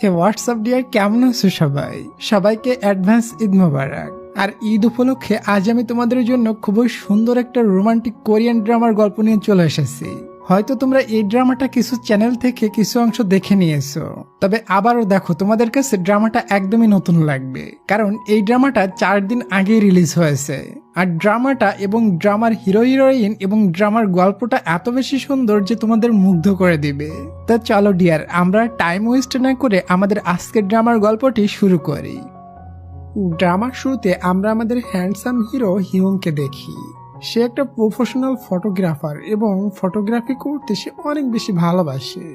হে WhatsApp deer, কেমন আছো সবাই? সবাইকে অ্যাডভান্স ঈদ মোবারক। আর ঈদ উপলক্ষে আজ আমি তোমাদের জন্য খুবই সুন্দর একটা রোমান্টিক কোরিয়ান ড্রামার গল্প নিয়ে চলে এসেছি। হয়তো তোমরা এই ড্রামাটা কিছু চ্যানেল থেকে কিছু অংশ দেখে নিয়েছো, তবে আবারও দেখো, তোমাদের কাছে ড্রামাটা একদমই নতুন লাগবে, কারণ এই ড্রামাটা 4 দিন আগে রিলিজ হয়েছে। আর ড্রামাটা এবং ড্রামার হিরো হিরোইন এবং ড্রামার গল্পটা এত বেশি সুন্দর যে তোমাদের মুগ্ধ করে দিবে। তা চলো ডিয়ার, আমরা টাইম ওয়েস্ট না করে আমাদের আজকের ড্রামার গল্পটি শুরু করি। ড্রামার শুরুতে আমরা আমাদের হ্যান্ডসাম হিরো হিউংকে দেখি। সে একটা প্রফেশনাল ফটোগ্রাফার এবং ফটোগ্রাফি করতে সে অনেক বেশি ভালোবাসে।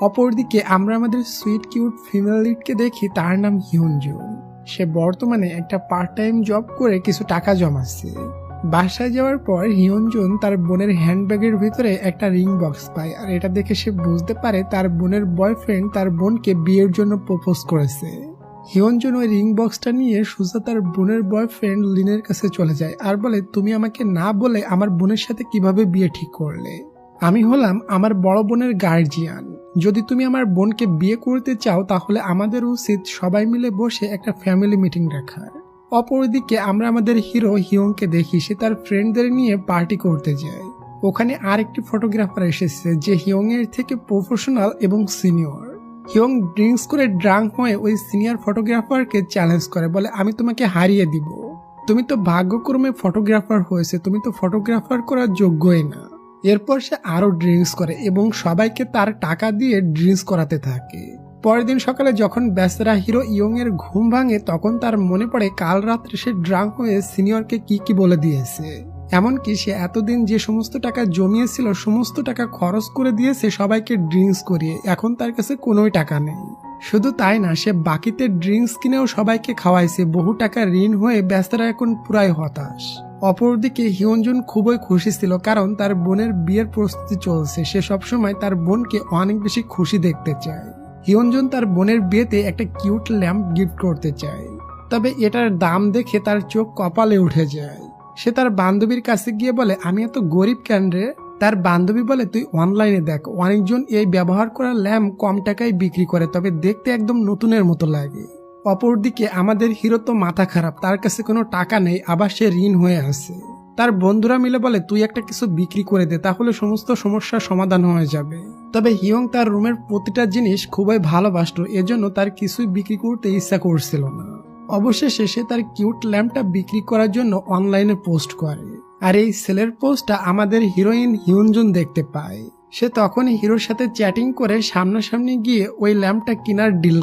অপরদিকে আমরা আমাদের সুইট কিউট ফিমেল লিডকে দেখি, তার নাম হিউনজুন। সে বর্তমানে একটা পার্ট টাইম জব করে কিছু টাকা জমাচ্ছে। বাসায় যাওয়ার পর হিউনজুন তার বোনের হ্যান্ডব্যাগের ভিতরে একটা রিং বক্স পায়, আর এটা দেখে সে বুঝতে পারে তার বোনের বয়ফ্রেন্ড তার বোনকে বিয়ের জন্য প্রপোজ করেছে। হিউনজুন ওই রিং বক্সটা নিয়ে সোজা তার বোনের বয়ফ্রেন্ড লিনের কাছে চলে যায় আর বলে, তুমি আমাকে না বলে আমার বোনের সাথে কিভাবে বিয়ে ঠিক করলে? আমি হলাম আমার বড় বোনের গার্জিয়ান। যদি তুমি আমার বোনকে বিয়ে করতে চাও তাহলে আমাদের উচিত সবাই মিলে বসে একটা ফ্যামিলি মিটিং রাখার। অপরদিকে আমরা আমাদের হিরো হিউংকে দেখি, সে তার ফ্রেন্ডদের নিয়ে পার্টি করতে যায়। ওখানে আরেকটি ফটোগ্রাফার এসেছে যে হিউং এর থেকে প্রফেশনাল এবং সিনিয়র। হিউং ড্রিঙ্কস করে ড্রাঙ্ক হয়ে ওই সিনিয়র ফটোগ্রাফারকে চ্যালেঞ্জ করে, বলে আমি তোমাকে হারিয়ে দিব। তুমি তো ভাগ্যক্রমে ফটোগ্রাফার হয়েছে, তুমি তো ফটোগ্রাফার করার যোগ্যই না। এরপর সে আরো ড্রিঙ্কস করে এবং সবাইকে তার টাকা দিয়ে ড্রিঙ্কস করাতে থাকে। পরের দিন সকালে যখন বেচারা হিরো ইয়ং এর ঘুম ভাঙে, তখন তার মনে পড়ে কাল রাত্রে সে ড্রাঙ্ক হয়ে সিনিয়রকে কি বলে দিয়েছে। এমনকি সে এতদিন যে সমস্ত টাকা জমিয়েছিল সমস্ত টাকা খরচ করে দিয়েছে সবাইকে ড্রিঙ্কস করিয়ে, এখন তার কাছে কোনোই টাকা নেই। শুধু তাই না, সে বাকিতে ড্রিঙ্কস কিনেও সবাইকে খাওয়াইছে। বহু টাকা ঋণ হয়ে বেচারা এখন পুরাই হতাশ। অপরদিকে হিউনজুন খুবই খুশি ছিল, কারণ তার বোনের বিয়ের প্রস্তুতি চলছে। সে সবসময় তার বোনকে অনেক বেশি খুশি দেখতে চায়। হিউনজুন তার বোনের বিয়েতে একটা কিউট ল্যাম্প গিফট করতে চায়, তবে এটার দাম দেখে তার চোখ কপালে উঠে যায়। সে তার বান্ধবীর কাছে গিয়ে বলে, আমি এত গরিব কেন রে? তার বান্ধবী বলে, তুই অনলাইনে দেখ, অনেকজন এই ব্যবহার করা ল্যাম্প কম টাকায় বিক্রি করে, তবে দেখতে একদম নতুনের মতো লাগে। অপরদিকে আমাদের হিরো তো মাথা খারাপ, তার কাছে কোনো টাকা নেই, আবার সে ঋণ হয়ে আছে। তার বন্ধুরা মিলে বলে, তুই একটা কিছু বিক্রি করে দে, তাহলে সমস্ত সমস্যার সমাধান হয়ে যাবে। তবে হিউং তার রুমের প্রতিটা জিনিস খুবই ভালোবাসত, এজন্য তার কিছুই বিক্রি করতে ইচ্ছা করছিল না। অবশেষে সে তার কিউট ল্যাম্পটা বিক্রি করার জন্য অনলাইনে পোস্ট করে, আর এই সেলের পোস্টটা আমাদের হিরোইন হিউনজুন দেখতে পায়। সে তখনই হিরোর সাথে চ্যাটিং করে সামনাসামনি গিয়ে ওই ল্যাম্পটা কেনার ডিল